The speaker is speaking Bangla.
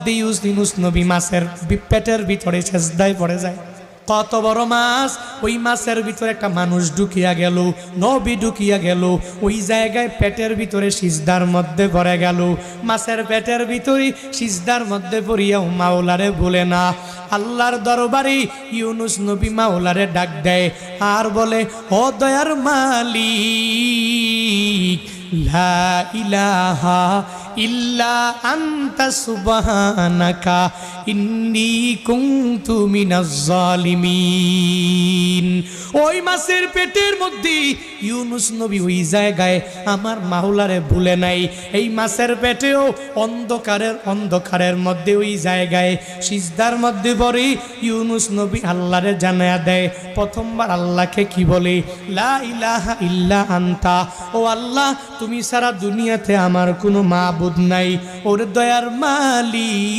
ইউনুস নবী মাছের পেটের ভিতরে সেজদায় পড়ে যায়। কত বড় মাছ, ওই মাছের ভিতরে একটা মানুষ ঢুকিয়া গেল, নবী ঢুকিয়া গেল, ওই জায়গায় পেটের ভিতরে সিজদার মধ্যে পড়ে গেল। মাছের পেটের ভিতরে সিজদার মধ্যে পড়িয়াও মাওলারে ভুলে না। আল্লাহর দরবারে ইউনুস নবী মাওলারে ডাক দেয় আর বলে, ও দয়ার মালিক, লা ইলাহা ইল্লা আনতা সুবহানাকা ইন্নী কুনতু মিনাজ জালিমিন। ওই মাছের পেটের মধ্যে ইউনুস নবী ওই জায়গায় আমার মাওলারে ভুলে নাই। এই মাছের পেটেও অন্ধকারের মধ্যে ওই জায়গায় সিজদার মধ্যে পড়ে ইউনুস নবী আল্লাহরে জানায়া দেয়। প্রথমবার আল্লাহকে কি বলে? লা ইলাহা ইল্লা আনতা, ও আল্লাহ তুমি সারা দুনিয়াতে আমার কোনো মাবুদ নাই। ওর দয়ার মালিক।